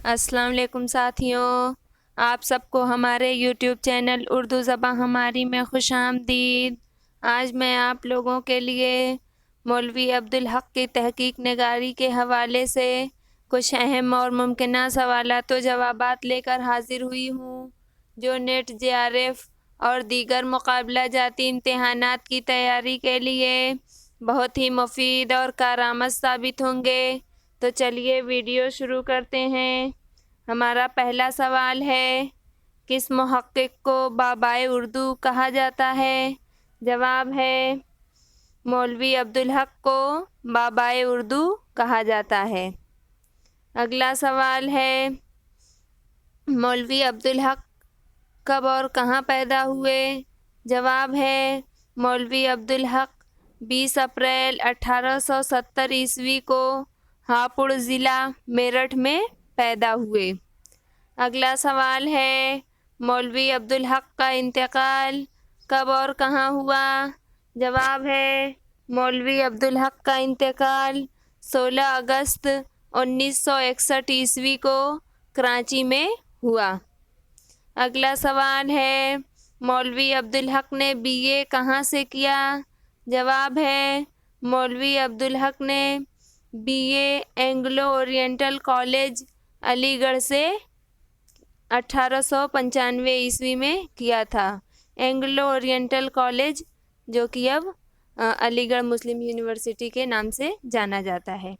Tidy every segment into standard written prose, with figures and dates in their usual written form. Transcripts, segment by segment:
السلام علیکم ساتھیوں، آپ سب کو ہمارے یوٹیوب چینل اردو زبان ہماری میں خوش آمدید۔ آج میں آپ لوگوں کے لیے مولوی عبدالحق کی تحقیق نگاری کے حوالے سے کچھ اہم اور ممکنہ سوالات و جوابات لے کر حاضر ہوئی ہوں، جو نیٹ JRF اور دیگر مقابلہ جاتی امتحانات کی تیاری کے لیے بہت ہی مفید اور کارآمد ثابت ہوں گے۔ تو چلیے ویڈیو شروع کرتے ہیں۔ ہمارا پہلا سوال ہے، کس محقق کو بابائے اردو کہا جاتا ہے؟ جواب ہے، مولوی عبدالحق کو بابائے اردو کہا جاتا ہے۔ اگلا سوال ہے، مولوی عبدالحق کب اور کہاں پیدا ہوئے؟ جواب ہے، مولوی عبدالحق 20 اپریل 1870 کو ہاپوڑ ضلع میرٹھ میں پیدا ہوئے۔ اگلا سوال ہے، مولوی عبدالحق کا انتقال کب اور کہاں ہوا؟ جواب ہے، مولوی عبدالحق کا انتقال 16 اگست 1961 کو کراچی میں ہوا۔ اگلا سوال ہے، مولوی عبدالحق نے BA کہاں سے کیا؟ جواب ہے، مولوی عبدالحق نے BA اینگلو اورینٹل کالج علی گڑھ سے 1895 میں کیا تھا۔ اینگلو اورینٹل کالج جو کہ اب علی گڑھ مسلم یونیورسٹی کے نام سے جانا جاتا ہے۔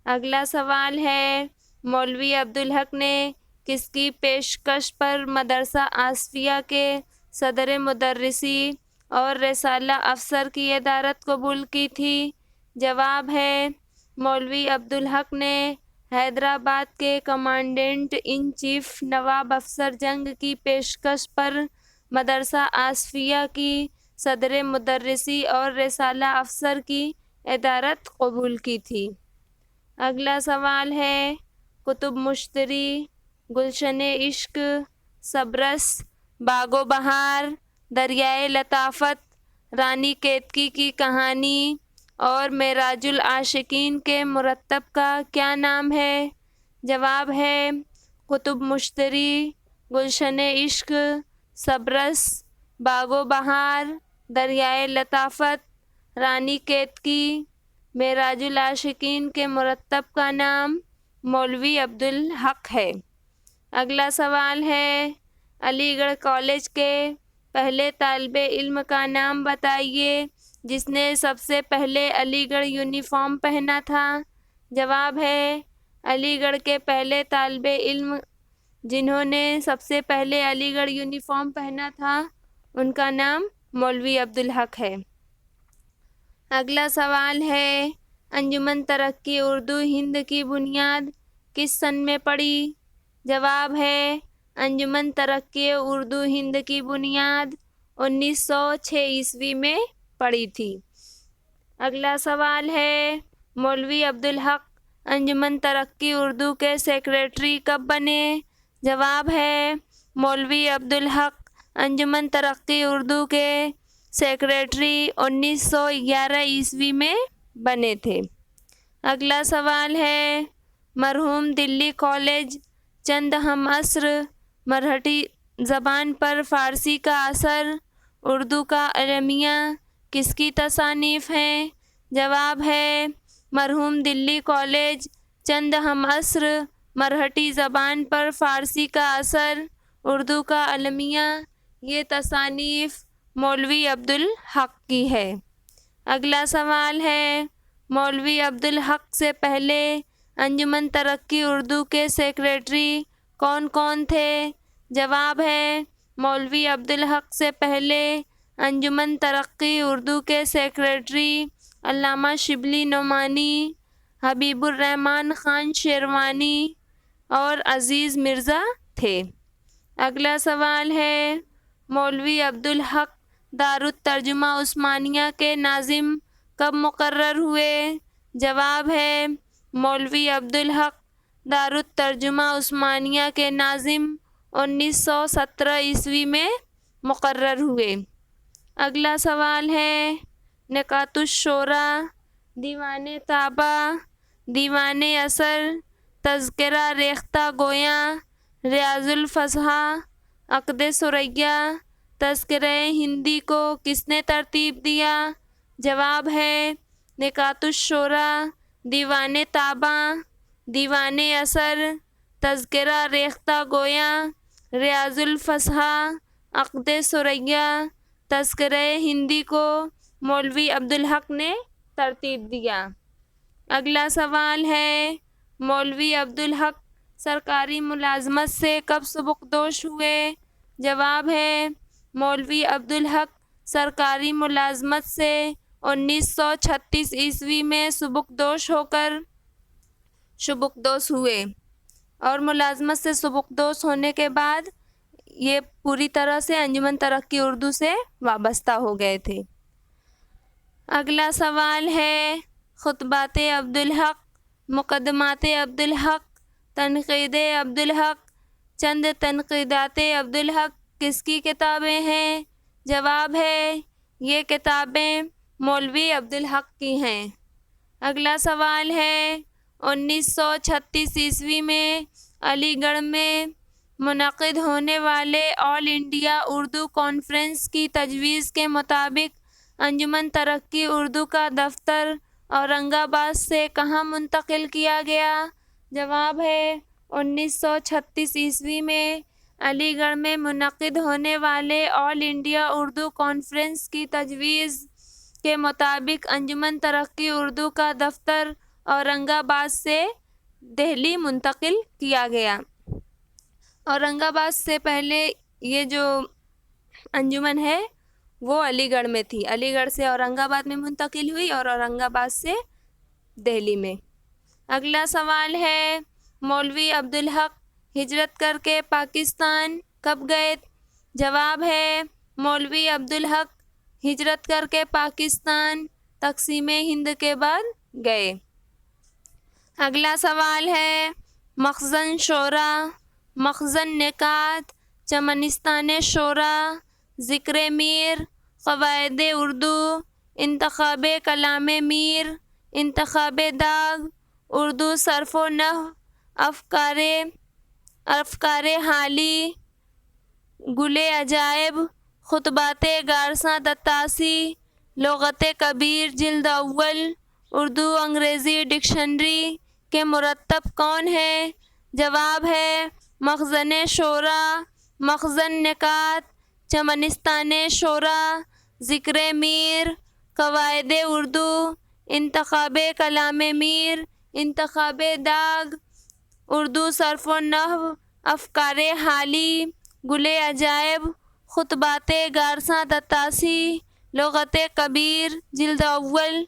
اگلا سوال ہے، مولوی عبدالحق نے کس کی پیشکش پر مدرسہ آصفیہ کے صدر مدرسی اور رسالہ افسر کی ادارت قبول کی تھی؟ جواب ہے، مولوی عبدالحق نے حیدرآباد کے کمانڈنٹ ان چیف نواب افسر جنگ کی پیشکش پر مدرسہ آصفیہ کی صدر مدرسی اور رسالہ افسر کی ادارت قبول کی تھی۔ اگلا سوال ہے، کتب مشتری، گلشن عشق، صبرس، باغ و بہار، دریائے لطافت، رانی کیتکی کی کہانی اور معراج العاشقین کے مرتب کا کیا نام ہے؟ جواب ہے، کتب مشتری، گلشن عشق، صبرس، باغ و بہار، دریائے لطافت، رانی کیتکی، معراج العاشقین کے مرتب کا نام مولوی عبدالحق ہے۔ اگلا سوال ہے، علی گڑھ کالج کے پہلے طالب علم کا نام بتائیے جس نے سب سے پہلے علی گڑھ یونیفارم پہنا تھا۔ جواب ہے، علی گڑھ کے پہلے طالب علم جنہوں نے سب سے پہلے علی گڑھ یونیفارم پہنا تھا ان کا نام مولوی عبدالحق ہے۔ اگلا سوال ہے، انجمن ترقی اردو ہند کی بنیاد کس سن میں پڑی؟ جواب ہے، انجمن ترقی اردو ہند کی بنیاد 1906 میں پڑی تھی۔ اگلا سوال ہے، مولوی عبدالحق انجمن ترقی اردو کے سیکریٹری کب بنے؟ جواب ہے، مولوی عبدالحق انجمن ترقی اردو کے سیکریٹری 1911 میں بنے تھے۔ اگلا سوال ہے، مرحوم دلی کالج چند ہم عصر مرہٹی زبان پر فارسی کا اثر، اردو کا المیہ کس کی تصانیف ہیں؟ جواب ہے، مرحوم دلی کالج چند ہم عصر مرہٹی زبان پر فارسی کا اثر، اردو کا المیہ یہ تصانیف مولوی عبدالحق کی ہے۔ اگلا سوال ہے، مولوی عبدالحق سے پہلے انجمن ترقی اردو کے سیکریٹری کون کون تھے؟ جواب ہے، مولوی عبدالحق سے پہلے انجمن ترقی اردو کے سیکریٹری علامہ شبلی نعمانی، حبیب الرحمن خان شیروانی اور عزیز مرزا تھے۔ اگلا سوال ہے، مولوی عبدالحق دارالترجمہ عثمانیہ کے ناظم کب مقرر ہوئے؟ جواب ہے، مولوی عبدالحق دارالترجمہ عثمانیہ کے ناظم 1917 میں مقرر ہوئے۔ اگلا سوال ہے، نکات الشورى، دیوان طابہ، دیوان اثر، تذکرہ ریختہ گویاں، ریاض الفصحى، عقد ثریہ، تذکرہ ہندی کو کس نے ترتیب دیا؟ جواب ہے نکات الشورى، دیوان تاباں، دیوان اثر، تذکرہ ریختہ گویاں، ریاض الفصحى، عقد ثریہ، تذکرہ ہندی کو مولوی عبدالحق نے ترتیب دیا۔ اگلا سوال ہے مولوی عبدالحق سرکاری ملازمت سے کب سبکدوش ہوئے؟ جواب ہے مولوی عبدالحق سرکاری ملازمت سے 1936 میں سبکدوش ہوئے، اور ملازمت سے سبکدوش ہونے کے بعد یہ پوری طرح سے انجمن ترقی اردو سے وابستہ ہو گئے تھے۔ اگلا سوال ہے خطبات عبدالحق، مقدمات عبدالحق، تنقید عبدالحق، چند تنقیدات عبدالحق کس کی کتابیں ہیں؟ جواب ہے یہ کتابیں مولوی عبدالحق کی ہیں۔ اگلا سوال ہے 1936 میں علی گڑھ میں منعقد ہونے والے آل انڈیا اردو کانفرنس کی تجویز کے مطابق انجمن ترقی اردو کا دفتر اورنگ آباد سے کہاں منتقل کیا گیا؟ جواب ہے 1936 میں علی گڑھ میں منعقد ہونے والے آل انڈیا اردو کانفرنس کی تجویز کے مطابق انجمن ترقی اردو کا دفتر اورنگ آباد سے دہلی منتقل کیا گیا۔ اورنگ آباد سے پہلے یہ جو انجمن ہے وہ علی گڑھ میں تھی، علی گڑھ سے اورنگ آباد میں منتقل ہوئی اور اورنگ آباد سے دہلی میں۔ اگلا سوال ہے مولوی عبدالحق ہجرت کر کے پاکستان کب گئے؟ جواب ہے مولوی عبدالحق ہجرت کر کے پاکستان تقسیم ہند کے بعد گئے۔ اگلا سوال ہے مخزن شورى، مخزن نکات، چمنستان شورى، ذکر میر، قواعد اردو، انتخاب کلام میر، انتخاب داغ، اردو صرف و نحو، افکار حالی، گل عجائب، خطبات گارساں دتاسی، لغت کبیر جلد اول، اردو انگریزی ڈکشنری کے مرتب کون ہے؟ جواب ہے مخزن شورى، مخزن نکات، چمنستان شورى، ذکر میر، قواعد اردو، انتخاب کلام میر، انتخاب داغ، اردو صرف و نحو، افکار حالی، گل عجائب، خطبات گارساں دتاسی، لغت کبیر جلد اول،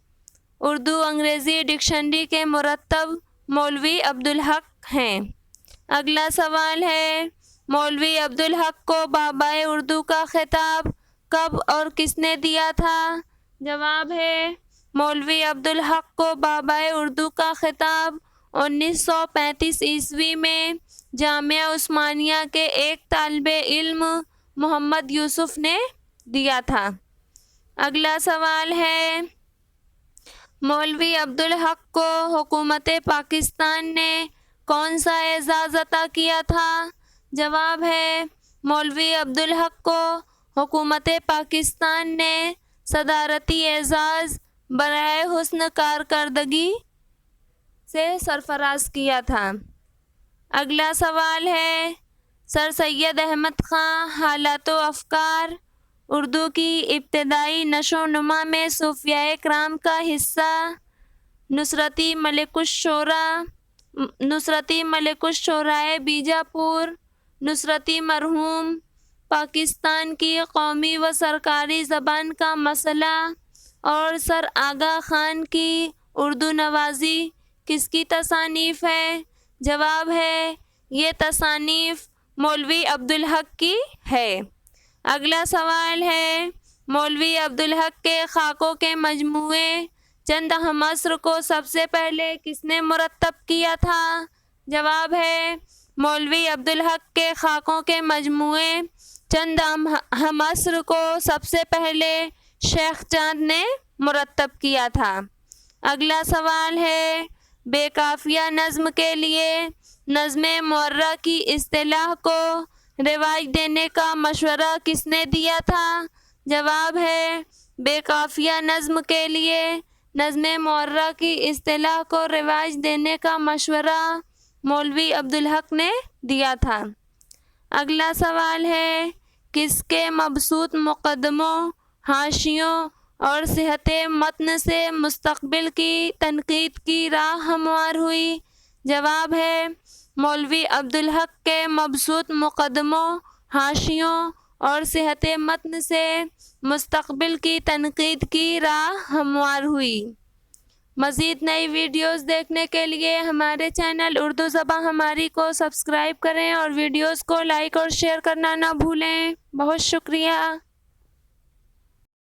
اردو انگریزی ڈکشنری کے مرتب مولوی عبدالحق ہیں۔ اگلا سوال ہے مولوی عبدالحق کو بابائے اردو کا خطاب کب اور کس نے دیا تھا؟ جواب ہے مولوی عبدالحق کو بابائے اردو کا خطاب 1935 میں جامعہ عثمانیہ کے ایک طالب علم محمد یوسف نے دیا تھا۔ اگلا سوال ہے مولوی عبدالحق کو حکومت پاکستان نے کون سا اعزاز عطا کیا تھا؟ جواب ہے مولوی عبدالحق کو حکومت پاکستان نے صدارتی اعزاز برائے حسن کارکردگی سے سرفراز کیا تھا۔ اگلا سوال ہے سر سید احمد خاں حالات و افکار اردو کی ابتدائی نشو و نما میں صوفیاء کرام کا حصہ، نصرتی ملک الشعراء بیجاپور، نصرتی مرحوم، پاکستان کی قومی و سرکاری زبان کا مسئلہ اور سر آغا خان کی اردو نوازی کس کی تصانیف ہے؟ جواب ہے یہ تصانیف مولوی عبدالحق کی ہے۔ اگلا سوال ہے مولوی عبدالحق کے خاکوں کے مجموعے چند اہم عصر کو سب سے پہلے کس نے مرتب کیا تھا؟ جواب ہے مولوی عبدالحق کے خاکوں کے مجموعے چند اہم عصر کو سب سے پہلے شیخ چاند نے مرتب کیا تھا۔ اگلا سوال ہے بے قافیہ نظم کے لیے نظم معرہ کی اصطلاح کو رواج دینے کا مشورہ کس نے دیا تھا؟ جواب ہے بے قافیہ نظم کے لیے نظم معرہ کی اصطلاح کو رواج دینے کا مشورہ مولوی عبدالحق نے دیا تھا۔ اگلا سوال ہے کس کے مبسوط مقدموں، حاشیوں اور صحت متن سے مستقبل کی تنقید کی راہ ہموار ہوئی؟ جواب ہے مولوی عبدالحق کے مبسوط مقدموں، حاشیوں اور صحت متن سے مستقبل کی تنقید کی راہ ہموار ہوئی۔ مزید نئی ویڈیوز دیکھنے کے لیے ہمارے چینل اردو زباں ہماری کو سبسکرائب کریں اور ویڈیوز کو لائک اور شیئر کرنا نہ بھولیں۔ بہت شکریہ۔